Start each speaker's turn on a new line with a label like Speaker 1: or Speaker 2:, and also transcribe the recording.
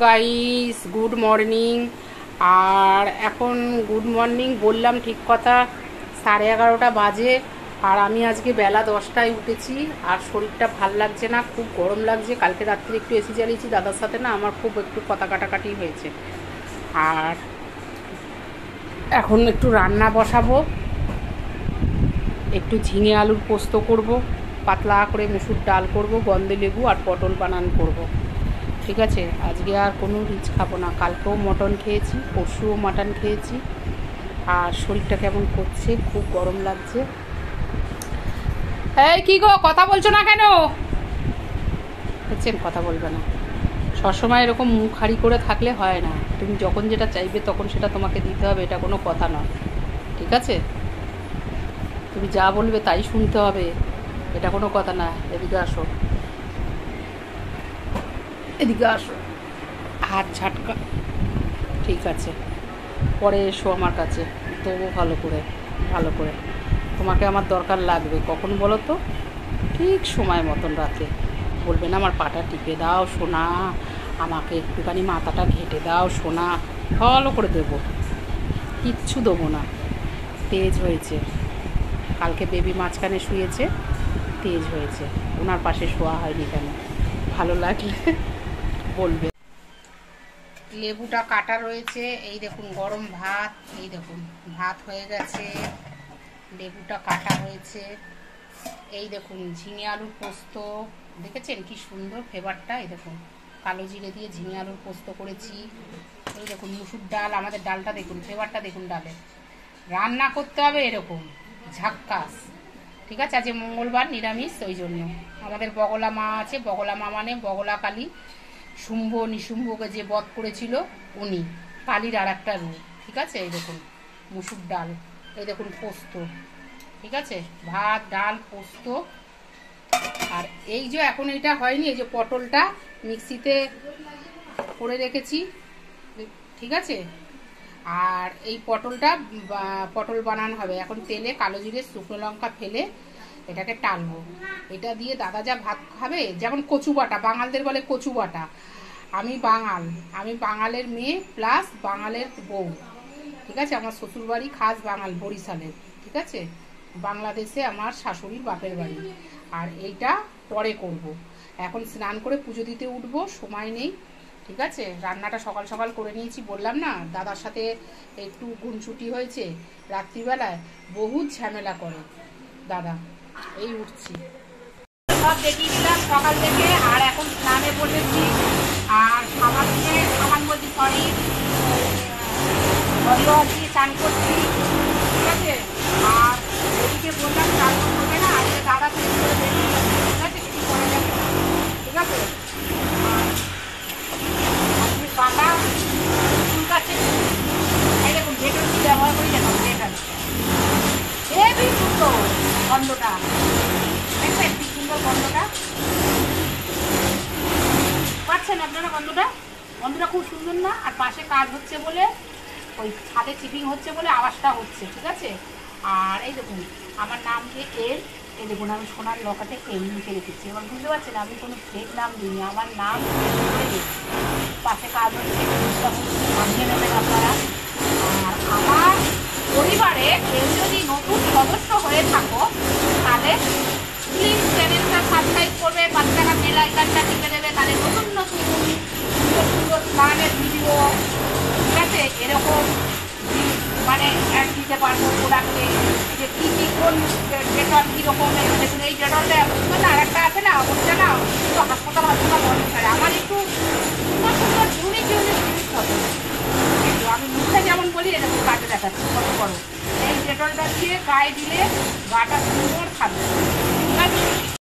Speaker 1: Guys, good morning. আর এখন good morning বললাম ঠিক কথা, 11:30 বাজে। আর আমি আজকে বেলা 10টায় উঠেছি। আর শরীরটা ভাল লাগছে না, খুব গরম লাগছে। কালকে রাত্রে একটু এসি চালিয়েছি দাদার সাথে, না আমার খুব একটু কথা কাটাকাটি হয়েছে। আর এখন একটু রান্না বসাবো, একটু ঝিঙে আলুর পোস্ত করব, পাতলা করে মুসুর ডাল করব, গন্ধে লেবু আর পটল বানান করব। ঠিক আছে, আজকে আর কোনো রিচ খাবো না। কালকেও মটন খেয়েছি, পরশুও মাটন খেয়েছি। আর শরীরটা কেমন করছে, খুব গরম লাগছে। এই কি গো, কথা বলছো না কেন? দেখছেন, কথা বলবে না। সবসময় এরকম মুখ হাড়ি করে থাকলে হয় না। তুমি যখন যেটা চাইবে তখন সেটা তোমাকে দিতে হবে, এটা কোনো কথা নয়। ঠিক আছে, তুমি যা বলবে তাই শুনতে হবে, এটা কোনো কথা না। এদিকে আসো, এদিকে আসো। হাত ঝাটকা, ঠিক আছে, পরে এসো আমার কাছে, তবু ভালো করে ভালো করে। তোমাকে আমার দরকার লাগবে কখন বলো তো? ঠিক সময় মতন রাতে বলবে না আমার পাটা টিপে দাও সোনা, আমাকে একটুখানি মাথাটা ঘেঁটে দাও সোনা, ভালো করে দেবো। কিচ্ছু দেবো না। তেজ হয়েছে, কালকে বেবি মাঝখানে শুয়েছে, তেজ হয়েছে। ওনার পাশে শোয়া হয়নি কেন, ভালো লাগলে বলবে। লেবুটা কাটা রয়েছে, এই দেখুন গরম ভাত, এই দেখুন ভাত হয়ে গেছে, লেবুটা কাটা হয়েছে। এই দেখুন ঝিঙে আলুর পোস্ত, দেখেছেন কি সুন্দর ফ্লেভারটা? এই দেখুন কালো জিরে দিয়ে ঝিঙে আলুর পোস্ত করেছি। এই দেখুন মুসুর ডাল, আমাদের ডালটা দেখুন, ফ্লেভারটা দেখুন ডালে। রান্না করতে হবে এরকম ঝাক্কাস। ঠিক আছে, আজকে মঙ্গলবার, নিরামিষ, ওই জন্য। আমাদের বগলা মা আছে, বগলা মা মানে বগলা কালী, শুম্ভ নিশুম্ভকে যে বধ করেছিল উনি, কালীর আর একটা রূপ। ঠিক আছে, এই দেখুন মুসুর ডাল, এই দেখুন পোস্ত। ঠিক আছে, ভাত ডাল পোস্ত। আর এই যে এখন এটা হয়নি, এই যে পটলটা মিক্সিতে করে রেখেছি। ঠিক আছে, আর এই পটলটা পটল বানানো হবে। এখন তেলে কালো জিরে শুকনো লঙ্কা ফেলে এটাকে টানবো। এটা দিয়ে দাদা যা ভাত খাবে, যেমন কচু বাটা, বাঙালদের বলে কচু বাটা। আমি বাঙাল, আমি বাঙালের মেয়ে প্লাস বাঙালের বউ। ঠিক আছে, আমার শ্বশুরবাড়ি খাস বাঙাল, বরিশালের। ঠিক আছে, বাংলাদেশে আমার শাশুড়ির বাপের বাড়ি। আর এইটা পরে করব, এখন স্নান করে পুজো দিতে উঠবো, সময় নেই। ঠিক আছে, রান্নাটা সকাল সকাল করে নিয়েছি, বললাম না দাদার সাথে একটু গুনছুটি হয়েছে রাত্রিবেলায়, বহুত ঝামেলা করে দাদা। এই উঠছি, সব দেখিয়ে দিলাম সকাল থেকে। আর এখন স্নানে বসেছি। আর সাবান বলছি, সরি, বডিওয়াশ দিয়ে স্নান করছি। ঠিক আছে, আর এদিকে বললাম স্নান করবে না, আজকে দাদা চেঞ্জ করে বেরিয়ে যাবে। ঠিক আছে, কিছু করে যাবে না। ঠিক আছে, আপনি পাতা চুল কাছে, এই দেখুন ডেটল কি ব্যবহার করি, দেখুন ডেটল। হেবি সুন্দর গন্ধটা, দেখবেন কি সুন্দর গন্ধটা পাচ্ছেন আপনারা? গন্ধটা গন্ধটা খুব সুন্দর না? আর পাশে কাজ হচ্ছে বলে, ওই ছাদে চিপিং হচ্ছে বলে আওয়াজটা হচ্ছে। ঠিক আছে, আর এই দেখুন আমার নাম দিয়ে এর, এই দেখুন আমি সোনার লকাতে এল লিখে রেখেছি। এবার বুঝতে পারছেন, আমি কোনো ফেক নাম দিইনি, আমার নাম পাশে কাজ হচ্ছে, মানিয়ে নেবেন আপনারা। আর আমার পরিবারে কেউ যদি নতুন সদস্য হয়ে থাকো, তাহলে প্লিজ চ্যানেলটা সাবস্ক্রাইব করবে, 5 টাকা বেল আইকনটা টিপে দেবে, তাহলে নতুন নতুন সুন্দর সুন্দর স্নানের ভিডিও, ঠিক আছে, এরকম মানে অ্যাড দিতে পারবো প্রোডাক্টে, যে কী কী কোন ডেটল কীরকম। দেখুন এই ডেটলটা বুঝবেন না, আর একটা আছে না, ওটা না একটু হাসপাতাল বন্ধ করে। আমার একটু সুন্দর সুন্দর ইউনিক ইউনিক জিনিস হবে, কিন্তু আমি মুখে যেমন বলি এরকম কাজে দেখাচ্ছি কত বড়। এই ডেটলটা দিয়ে গায়ে দিলে গাটা সুন্দর থাকবে। ঠিক আছে।